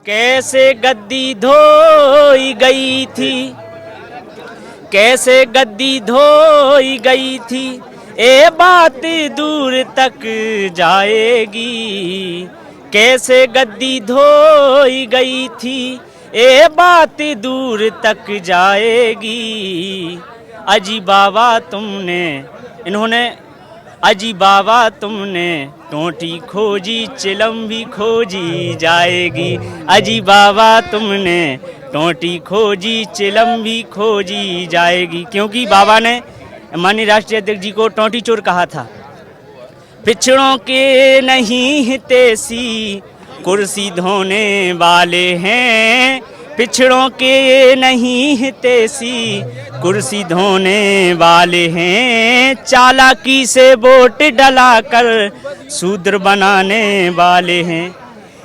कैसे गद्दी धोई गई थी, कैसे गद्दी धोई गई थी, ए बात दूर तक जाएगी। कैसे गद्दी धोई गई थी, ए बात दूर तक जाएगी। अजी बाबा तुमने, इन्होंने अजी बाबा तुमने टोटी खोजी, चिलम भी खोजी जाएगी। अजी बाबा तुमने टोटी खोजी, चिलम भी खोजी जाएगी। क्योंकि बाबा ने माननीय राष्ट्रीय अध्यक्ष जी को टोटी चोर कहा था। पिछड़ों के नहीं हितैषी कुर्सी धोने वाले हैं, पिछड़ों के नहीं हितैषी कुर्सी धोने वाले हैं। चालाकी से वोट डलाकर शूद्र बनाने वाले हैं।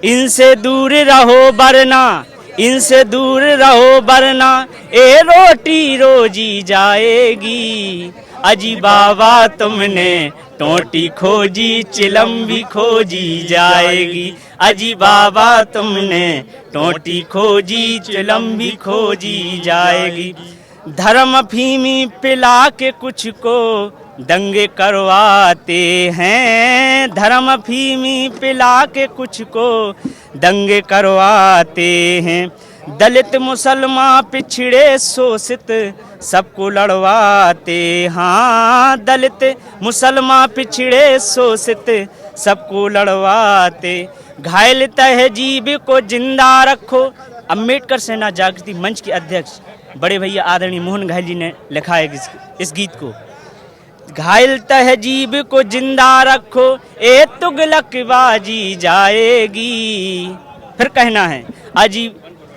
इनसे दूर रहो वरना, इनसे दूर रहो वरना, ए रोटी रोजी जाएगी। अजी बाबा तुमने टोटी खोजी, चिलम भी खोजी जाएगी। अजी बाबा तुमने टोटी खोजी, चिलम भी खोजी जाएगी। धर्म अफीमी पिला के कुछ को दंगे करवाते हैं, धर्म अफीमी पिला के कुछ को दंगे करवाते हैं। दलित मुसलमान पिछड़े शोषित सबको लड़वाते, हाँ दलित मुसलमान पिछड़े शोषित सबको लड़वाते। घायल तहजीब को जिंदा रखो। अम्बेडकर सेना जागृति मंच के अध्यक्ष बड़े भैया आदरणीय मोहन घायल जी ने लिखा है इस गीत को। घायल तहजीब को जिंदा रखो, ए तुगलकबाजी जाएगी। फिर कहना है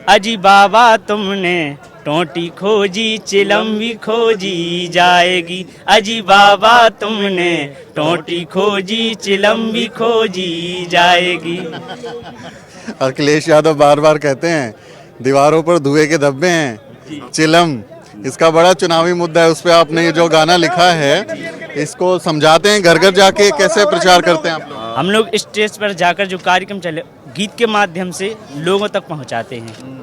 अजी बाबा तुमने टोटी खोजी, चिलम भी खोजी जाएगी। अजी बाबा तुमने टोटी खोजी, चिलम भी खोजी जाएगी। अखिलेश यादव बार बार कहते हैं दीवारों पर धुएं के धब्बे हैं, चिलम इसका बड़ा चुनावी मुद्दा है। उस पर आपने ये जो गाना लिखा है इसको समझाते हैं, घर घर जाके कैसे प्रचार करते हैं आप लोग? हम लोग स्टेज पर जाकर जो कार्यक्रम चले गीत के माध्यम से लोगों तक पहुंचाते हैं।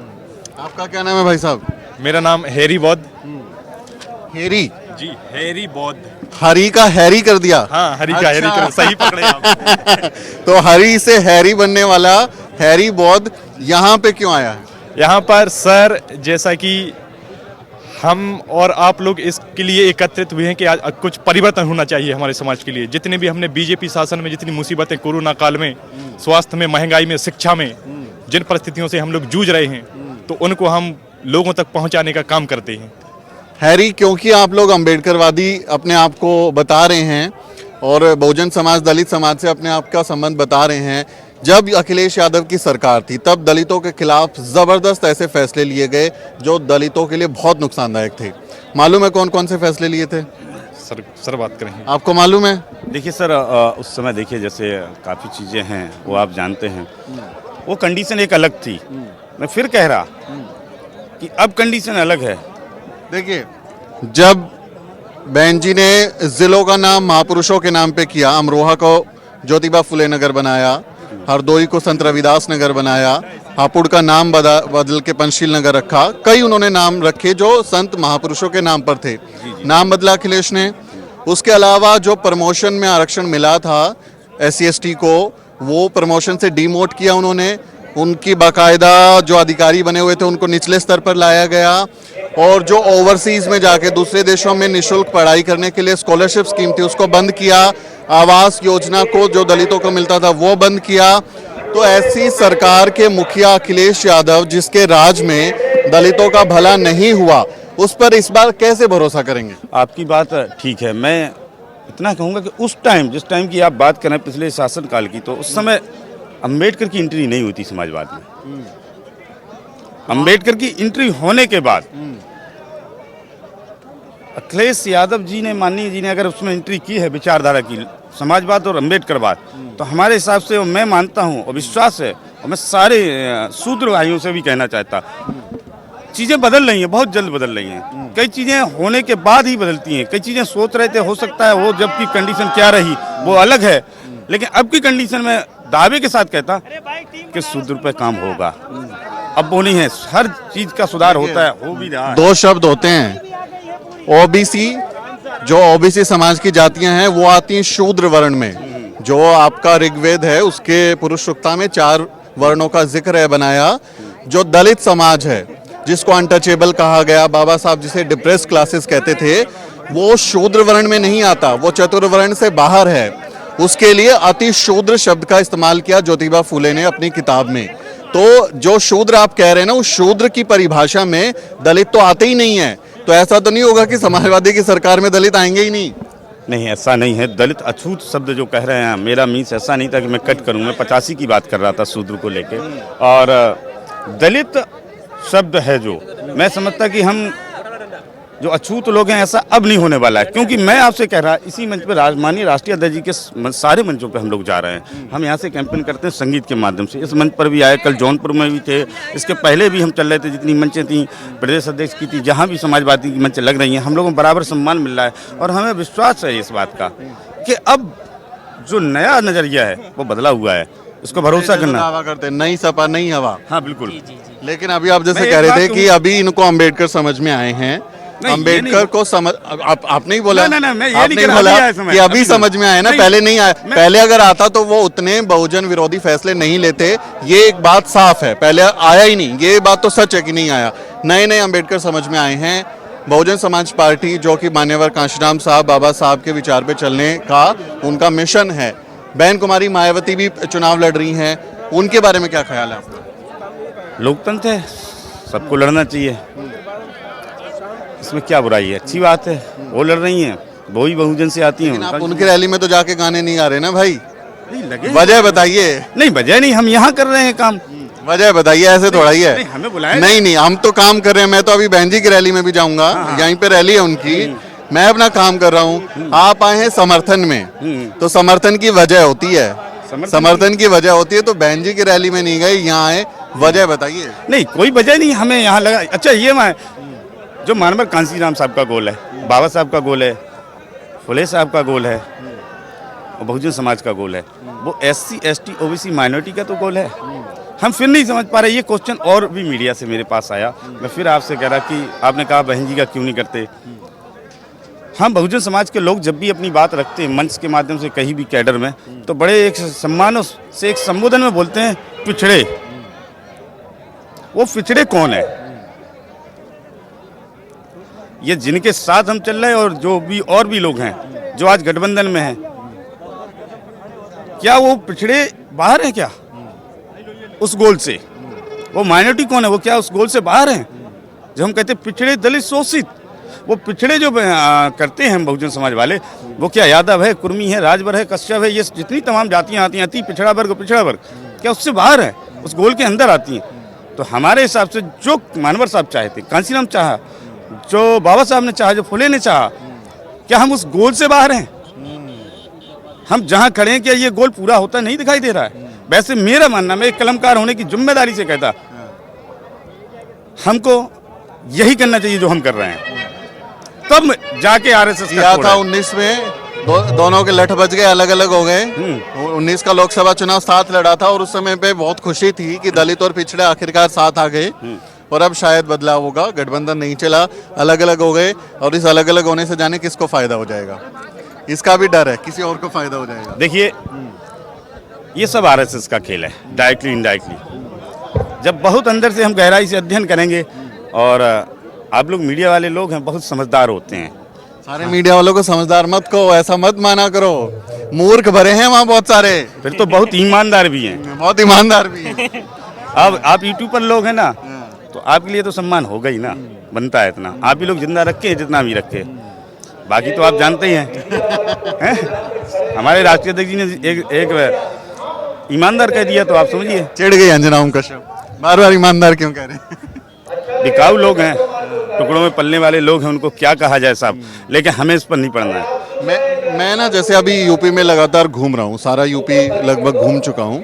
आपका क्या नाम है भाई साहब? मेरा नाम हैरी बौद्ध। हेरी जी, हैरी बौद्ध। हरी का हैरी कर दिया। हाँ, हरी का हैरी कर, सही पकड़े आप। तो हरी से हैरी बनने वाला हैरी बौद्ध यहाँ पे क्यों आया है? यहाँ पर सर जैसा कि हम और आप लोग इसके लिए एकत्रित हुए हैं कि आज कुछ परिवर्तन होना चाहिए हमारे समाज के लिए। जितने भी हमने बीजेपी शासन में जितनी मुसीबतें कोरोना काल में, स्वास्थ्य में, महंगाई में, शिक्षा में जिन परिस्थितियों से हम लोग जूझ रहे हैं, तो उनको हम लोगों तक पहुंचाने का काम करते हैं। हैरी, क्योंकि आप लोग अम्बेडकरवादी अपने आप को बता रहे हैं और बहुजन समाज, दलित समाज से अपने आप का संबंध बता रहे हैं, जब अखिलेश यादव की सरकार थी तब दलितों के खिलाफ जबरदस्त ऐसे फैसले लिए गए जो दलितों के लिए बहुत नुकसानदायक थे। मालूम है कौन कौन से फैसले लिए थे? सर बात करें, आपको मालूम है? देखिए सर, उस समय देखिए जैसे काफ़ी चीज़ें हैं वो आप जानते हैं, वो कंडीशन एक अलग थी। मैं फिर कह रहा कि अब कंडीशन अलग है। देखिए, जब बहन जी ने जिलों का नाम महापुरुषों के नाम पे किया, अमरोहा को ज्योतिबा फुले नगर बनाया, हरदोई को संत रविदास नगर बनाया, हापुड़ का नाम बदल के पंचशील नगर रखा, कई उन्होंने नाम रखे जो संत महापुरुषों के नाम पर थे। नाम बदला अखिलेश ने। उसके अलावा जो प्रमोशन में आरक्षण मिला था SC/ST को, वो प्रमोशन से डिमोट किया उन्होंने। उनकी बाकायदा जो अधिकारी बने हुए थे उनको निचले स्तर पर लाया गया, और जो ओवरसीज में जाके दूसरे देशों में निःशुल्क पढ़ाई करने के लिए स्कॉलरशिप स्कीम थी उसको बंद किया। आवास योजना को जो दलितों को मिलता था वो बंद किया। तो ऐसी सरकार के मुखिया अखिलेश यादव, जिसके राज में दलितों का भला नहीं हुआ, उस पर इस बार कैसे भरोसा करेंगे? आपकी बात ठीक है। मैं इतना कहूँगा कि उस टाइम, जिस टाइम की आप बात करें पिछले शासनकाल की, तो उस समय अम्बेडकर की एंट्री नहीं हुई थी समाजवाद में। अम्बेडकर की एंट्री होने के बाद अखिलेश यादव जी ने, माननीय जी ने अगर उसमें एंट्री की है विचारधारा की, समाजवाद और अम्बेडकरवाद, तो हमारे हिसाब से मैं मानता हूँ और विश्वास है, और मैं सारे शूद्र भाइयों से भी कहना चाहता, चीज़ें बदल रही हैं, बहुत जल्द बदल रही हैं। कई चीज़ें होने के बाद ही बदलती हैं। कई चीज़ें सोच रहे थे, हो सकता है वो जब की कंडीशन क्या रही वो अलग है, लेकिन अब की कंडीशन में दावे के साथ कहता कि शूद्र पे काम होगा। अब वो नहीं है, हर चीज का सुधार होता है, हो भी रहा है। दो शब्द होते हैं, ओबीसी, जो ओबीसी समाज की जातियां हैं वो आती हैं शूद्र वर्ण में। जो आपका ऋग्वेद है उसके पुरुष सूक्ता में 4 वर्णों का जिक्र है बनाया। जो दलित समाज है जिसको अनटचेबल कहा गया, बाबा साहब जिसे डिप्रेस क्लासेस कहते थे, वो शूद्र वर्ण में नहीं आता, वो चतुर्वर्ण से बाहर है। उसके लिए अति शूद्र शब्द का इस्तेमाल किया ज्योतिबा फूले ने अपनी किताब में। तो जो शूद्र आप कह रहे हैं ना, उस शूद्र की परिभाषा में दलित तो आते ही नहीं है। तो ऐसा तो नहीं होगा कि समाजवादी की सरकार में दलित आएंगे ही नहीं? नहीं, ऐसा नहीं है। दलित अछूत शब्द जो कह रहे हैं, मेरा मीन्स ऐसा नहीं था कि मैं कट करूं। मैं 85 की बात कर रहा था शूद्र को लेके। और दलित शब्द है जो मैं समझता कि हम जो अछूत लोग हैं, ऐसा अब नहीं होने वाला है। क्योंकि मैं आपसे कह रहा, इसी मंच पे माननीय राष्ट्रीय अध्यक्ष जी के सारे मंचों पे हम लोग जा रहे हैं। हम यहाँ से कैंपेन करते हैं संगीत के माध्यम से। इस मंच पर भी आए, कल जौनपुर में भी थे, इसके पहले भी हम चल रहे थे। जितनी मंचें थी प्रदेश अध्यक्ष की थी, जहाँ भी समाजवादी की मंच लग रही हैं, हम लोगों को बराबर सम्मान मिल रहा है। और हमें विश्वास है इस बात का कि अब जो नया नजरिया है वो बदला हुआ है, उसको भरोसा करना। दावा करते हैं नई सपा नई हवा। हाँ बिल्कुल। लेकिन अभी आप जैसे कह रहे थे कि अभी इनको अंबेडकर समझ में आए हैं। अंबेडकर को समझ, आपने ही बोला, आपने बोला कि अभी समझ में आया ना, पहले नहीं आया। पहले अगर आता तो वो उतने बहुजन विरोधी फैसले नहीं लेते, ये एक बात साफ है। पहले आया ही नहीं, ये बात तो सच है कि नहीं आया। नए नए अंबेडकर समझ में आए हैं। बहुजन समाज पार्टी, जो कि मान्यवर कांशीराम साहब, बाबा साहब के विचार पे चलने का उनका मिशन है। बहन कुमारी मायावती भी चुनाव लड़ रही हैं, उनके बारे में क्या ख्याल है आपका? लोकतंत्र है, सबको लड़ना चाहिए, इसमें क्या बुराई है, अच्छी बात है। वो लड़ रही हैं, वो ही बहुजन से आती हैं। आप उनकी रैली में तो जाके गाने नहीं गा रहे ना भाई? नहीं लगे, वजह बताइए। नहीं वजह नहीं, हम यहाँ कर रहे हैं काम। वजह बताइए, ऐसे थोड़ा ही है। नहीं, हमें बुलाया नहीं, हम तो काम कर रहे हैं। मैं तो अभी बहन जी की रैली में भी जाऊंगा, यहीं पे रैली है उनकी, मैं अपना काम कर रहा हूँ। आप आए हैं समर्थन में, तो समर्थन की वजह होती है, समर्थन की वजह होती है। तो बहन जी की रैली में नहीं गए, यहाँ आए, वजह बताइए। नहीं, कोई वजह नहीं, हमें यहाँ लगा। अच्छा, ये मैं जो मानवर कांशीराम साहब का गोल है, बाबा साहब का गोल है, फुले साहब का गोल है, और बहुजन समाज का गोल है, वो SC ST OBC माइनॉरिटी का तो गोल है। हम फिर नहीं समझ पा रहे। ये क्वेश्चन और भी मीडिया से मेरे पास आया, मैं फिर आपसे कह रहा कि आपने कहा बहन जी का क्यों नहीं करते। हम बहुजन समाज के लोग जब भी अपनी बात रखते हैं मंच के माध्यम से कहीं भी कैडर में, तो बड़े एक सम्मान से एक संबोधन में बोलते हैं पिछड़े। वो पिछड़े कौन है? ये जिनके साथ हम चल रहे हैं और जो भी और भी लोग हैं जो आज गठबंधन में हैं, क्या वो पिछड़े बाहर हैं क्या उस गोल से? वो माइनॉरिटी कौन है, वो क्या उस गोल से बाहर हैं? जो हम कहते हैं पिछड़े दलित शोषित, वो पिछड़े जो करते हैं हम बहुजन समाज वाले, वो क्या यादव है, कुर्मी है, राजभर है, कश्यप है, ये जितनी तमाम जातियां आती हैं, अति पिछड़ा वर्ग, क्या उससे बाहर है? उस गोल के अंदर आती हैं। तो हमारे हिसाब से जो मानवर साहब चाहे थे, कांशीराम चाहा, जो बाबा साहब ने चाहा, जो फुले ने चाहा, क्या हम उस गोल से बाहर हैं? हम जहां खड़े हैं, क्या ये गोल पूरा होता नहीं दिखाई दे रहा है? वैसे मेरा मानना, मैं एक कलमकार होने की जिम्मेदारी से कहता, हमको यही करना चाहिए जो हम कर रहे हैं, तब जाके RSS किया था 19 में। दोनों के लठ बज गए, अलग अलग हो गए। 19 का लोकसभा चुनाव साथ लड़ा था और उस समय पे बहुत खुशी थी कि दलित और पिछड़े आखिरकार साथ आ गए। और अब शायद बदलाव होगा, गठबंधन नहीं चला, अलग अलग हो गए। और इस अलग अलग होने से जाने किसको फायदा हो जाएगा, इसका भी डर है, किसी और को फायदा हो जाएगा। देखिए, ये सब RSS का खेल है, डायरेक्टली इनडायरेक्टली। जब बहुत अंदर से हम गहराई से अध्ययन करेंगे, और आप लोग मीडिया वाले लोग हैं, बहुत समझदार होते हैं। सारे मीडिया वालों को समझदार मत कहो, ऐसा मत माना करो, मूर्ख भरे हैं वहाँ बहुत सारे। फिर तो बहुत ईमानदार भी हैं, बहुत ईमानदार भी हैं। अब आप यूट्यूब पर लोग हैं ना, तो आपके लिए तो सम्मान होगा ही ना, बनता है इतना। आप भी लोग जिंदा रखे जितना भी रखे, बाकी तो आप जानते ही हैं। हमारे राष्ट्रीय अध्यक्ष जी ने एक ईमानदार कह दिया, तो आप समझिए। चिढ़ गई अंजना ओम कश्यप, बार बार ईमानदार क्यों कह रहे हैं? बिकाऊ लोग हैं, टुकड़ों में पलने वाले लोग हैं, उनको क्या कहा जाए साहब, लेकिन हमें इस पर नहीं पड़ना है। मैं ना जैसे अभी यूपी में लगातार घूम रहा हूँ, सारा यूपी लगभग घूम चुका हूँ।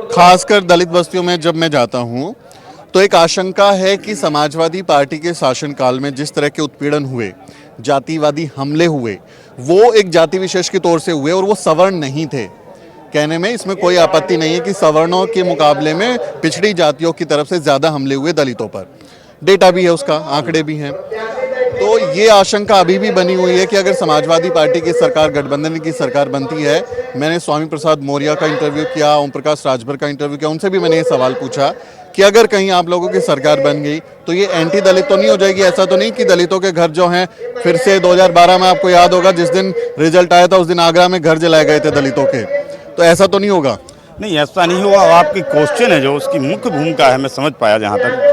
खासकर दलित बस्तियों में जब मैं जाता हूँ, तो एक आशंका है कि समाजवादी पार्टी के शासनकाल में जिस तरह के उत्पीड़न हुए, जातिवादी हमले हुए, वो एक जाति विशेष के तौर से हुए, और वो सवर्ण नहीं थे। कहने में इसमें कोई आपत्ति नहीं है कि सवर्णों के मुकाबले में पिछड़ी जातियों की तरफ से ज़्यादा हमले हुए दलितों पर। डेटा भी है उसका, आंकड़े भी हैं। तो ये आशंका अभी भी बनी हुई है कि अगर समाजवादी पार्टी की सरकार, गठबंधन की सरकार बनती है, मैंने स्वामी प्रसाद मौर्य का इंटरव्यू किया, ओम प्रकाश राजभर का इंटरव्यू किया, उनसे भी मैंने ये सवाल पूछा कि अगर कहीं आप लोगों की सरकार बन गई तो ये एंटी दलित तो नहीं हो जाएगी? ऐसा तो नहीं कि दलितों के घर जो हैं फिर से 2012 में, आपको याद होगा जिस दिन रिजल्ट आया था उस दिन आगरा में घर जलाए गए थे दलितों के, तो ऐसा तो नहीं होगा? नहीं, ऐसा नहीं हुआ। आपकी क्वेश्चन है जो उसकी मुख्य भूमिका है, मैं समझ पाया जहाँ तक,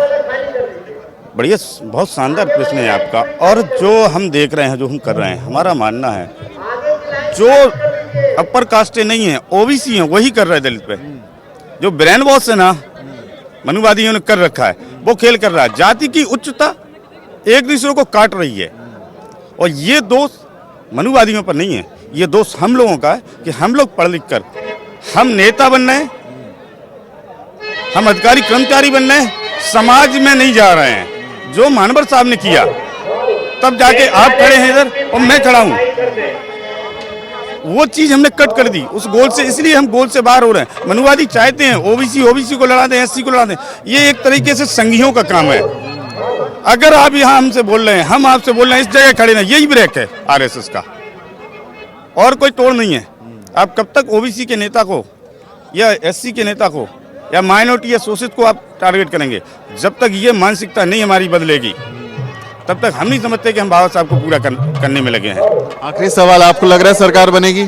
बढ़िया, बहुत शानदार प्रश्न है आपका। और जो हम देख रहे हैं, जो हम कर रहे हैं, हमारा मानना है जो अपर कास्टें नहीं है, ओबीसी हैं, वही कर रहे हैं दलित पे। जो ब्रेन वॉश है ना मनुवादियों ने कर रखा है, वो खेल कर रहा है। जाति की उच्चता एक दूसरे को काट रही है, और ये दोष मनुवादियों पर नहीं है, ये दोष हम लोगों का है कि हम लोग पढ़ लिख कर हम नेता बन रहे हैं, हम अधिकारी कर्मचारी बन रहे हैं, समाज में नहीं जा रहे हैं। जो मानवर साहब ने किया, तब जाके आप खड़े हैं इधर और मैं खड़ा हूं, वो चीज हमने कट कर दी उस गोल से, इसलिए हम गोल से बाहर हो रहे हैं। मनुवादी चाहते हैं ओबीसी को लड़ा दें, एससी को लड़ा दें, ये एक तरीके से संघियों का काम है। अगर आप यहाँ हमसे बोल रहे हैं, हम आपसे बोल रहे हैं, इस जगह खड़े ना, यही ब्रेक है आरएसएस का, और कोई तोड़ नहीं है। आप कब तक ओबीसी के नेता को या एससी के नेता को या माइनॉरिटी या शोषित को आप टारगेट करेंगे? जब तक ये मानसिकता नहीं हमारी बदलेगी, तब तक हम नहीं समझते कि हम बाबा साहब को पूरा करने में लगे हैं। आखिरी सवाल, आपको लग रहा है सरकार बनेगी?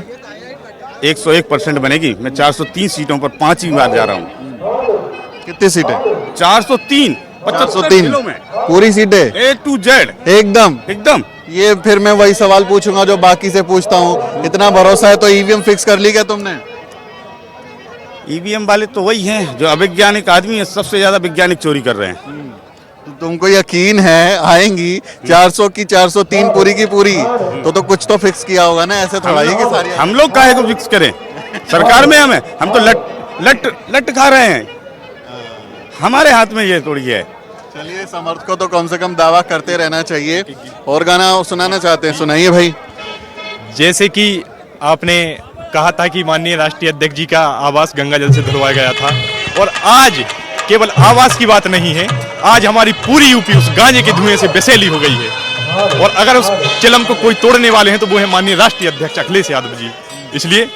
101% बनेगी। मैं 403 सीटों पर 5वीं बार जा रहा हूँ। कितनी सीटें? 403 403 जिलों में, पूरी सीटें A to Z एकदम। ये फिर मैं वही सवाल पूछूंगा जो बाकी से पूछता हूँ, इतना भरोसा है तो ईवीएम फिक्स कर ली क्या तुमने? ईवीएम वाले तो वही हैं जो अवैज्ञानिक आदमी है, सबसे ज्यादा वैज्ञानिक चोरी कर रहे हैं। तो तुमको यकीन है आएंगी 400 की 403 पूरी की पूरी? तो कुछ तो फिक्स किया होगा ना, ऐसे थोड़ा ही कि सारी। हम लोग काहे को फिक्स करें? सरकार में हम तो लट खा रहे हैं, हमारे हाथ में ये थोड़ी है। चलिए, समर्थ को तो कम से कम दावा करते रहना चाहिए। और गाना सुनाना चाहते हैं, सुनाइए भाई। जैसे कि आपने कहा था कि माननीय राष्ट्रीय अध्यक्ष जी का आवास गंगा जल से धुलवाया गया था, और आज केवल आवास की बात नहीं है, आज हमारी पूरी यूपी उस गांजे के धुएं से बेसैली हो गई है। और अगर उस चिलम को कोई तोड़ने वाले हैं तो वो है माननीय राष्ट्रीय अध्यक्ष अखिलेश यादव जी। इसलिए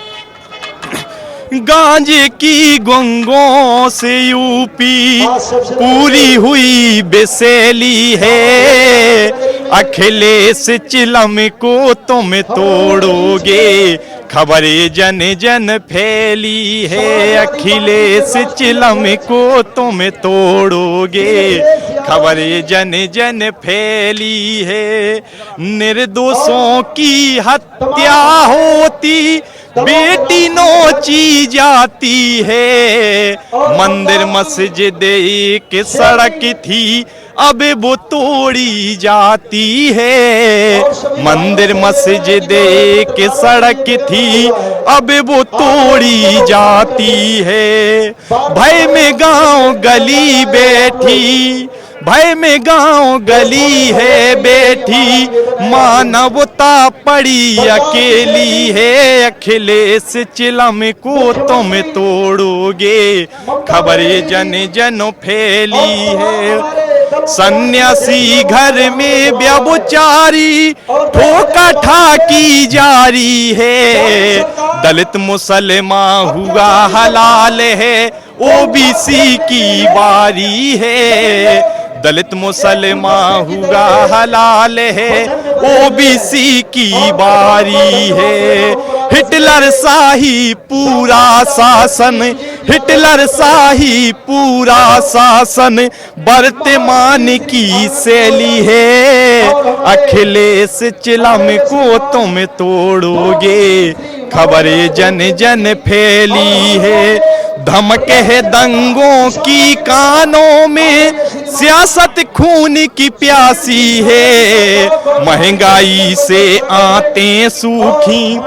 गांजे की गंगों से यूपी पूरी हुई बेसैली है, अखिलेश चिलम को तुम तोड़ोगे, खबरें जन जन फैली है, अखिलेश चिलम को तुम तोड़ोगे, खबरें जन जन फैली है। निर्दोषों की हत्या होती, बेटी नोची जाती है, मंदिर मस्जिद एक सड़क थी, अब वो तोड़ी जाती है, मंदिर मस्जिद एक सड़क थी, अब वो तोड़ी जाती है। भय में गांव गली बैठी, भय में गांव गली है बैठी, मानवता पड़ी अकेली है, अखिलेश चिलम को तुम तोड़ोगे, खबरें जन जन फैली है। सन्यासी घर में व्यभिचारी ठोका ठाकी जारी है, दलित मुसलमान हुआ हलाल है, ओबीसी की बारी है, दलित मुसलमान हुआ हलाल है, ओबीसी की बारी है। हिटलर शाही पूरा शासन, हिटलर शाही पूरा शासन वर्तमान की शैली है, अखिलेश चिलम को तुम तोड़ोगे, खबरें जन जन फैली है। धमक है दंगों की कानों में, सियासत खून की प्यासी है, महंगाई से आते सूखी,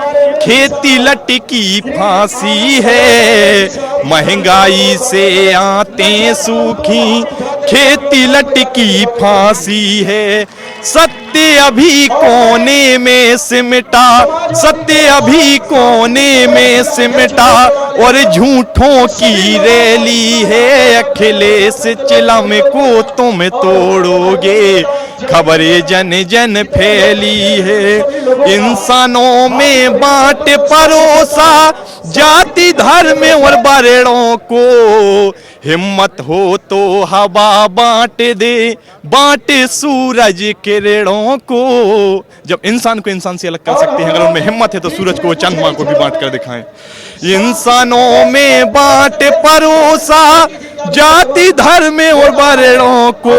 खेती लटकी फांसी है, महंगाई से आते सूखी, खेती लटकी फांसी है। सत्य अभी कोने में सिमटा, सत्य अभी कोने में सिमटा और झूठों की रैली है। अखिलेश चिलम को तुम तोड़ोगे, खबरें जन जन फैली है। इंसानों में बांट परोसा, जाति धर्म और वर्णों को। हिम्मत हो तो हवा बांट दे, बांटे सूरज किरणों को। जब इंसान को इंसान से अलग कर सकते हैं, अगर उनमें हिम्मत है तो सूरज को, चंद्रमा को भी बांट कर दिखाएं। इंसानों में बांट परोसा, जाति धर्म और वर्णों को।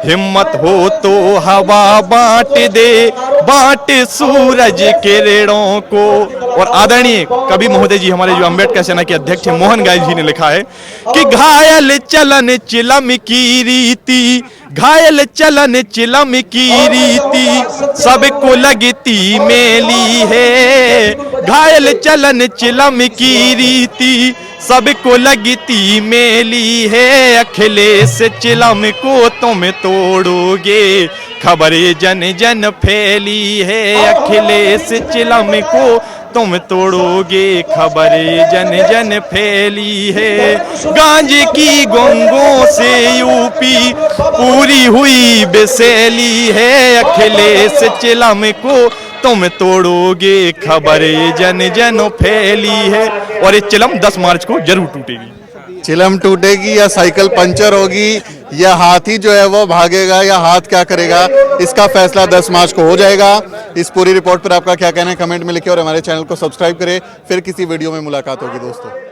हिम्मत हो तो हवा बांट दे, बांटे सूरज किरणों को। और आदरणीय कवि महोदय जी, हमारे जो अम्बेडकर सेना के अध्यक्ष हैं मोहन गाय जी ने लिखा है कि घायल चलन चिलम की रीति, घायल चलन चिलम की रीति सबको लगती मेली है। घायल चलन चिलम की रीति सबको लगती मेली है। अखिलेश चिलम को तुम तोड़ोगे, खबरें जन जन फैली है। अखिलेश चिलम को तुम तोड़ोगे, खबरें जन जन फैली है। गांजे की गंगों से यूपी पूरी हुई बेसैली है। अखिलेश चिलम को तुम तोड़ोगे, खबरें जन जन फैली है। और ये चिलम 10 मार्च को जरूर टूटेगी। चिलम टूटेगी या साइकिल पंचर होगी या हाथी जो है वो भागेगा या हाथ क्या करेगा, इसका फैसला 10 मार्च को हो जाएगा। इस पूरी रिपोर्ट पर आपका क्या कहना है कमेंट में लिखिए और हमारे चैनल को सब्सक्राइब करें। फिर किसी वीडियो में मुलाकात होगी दोस्तों।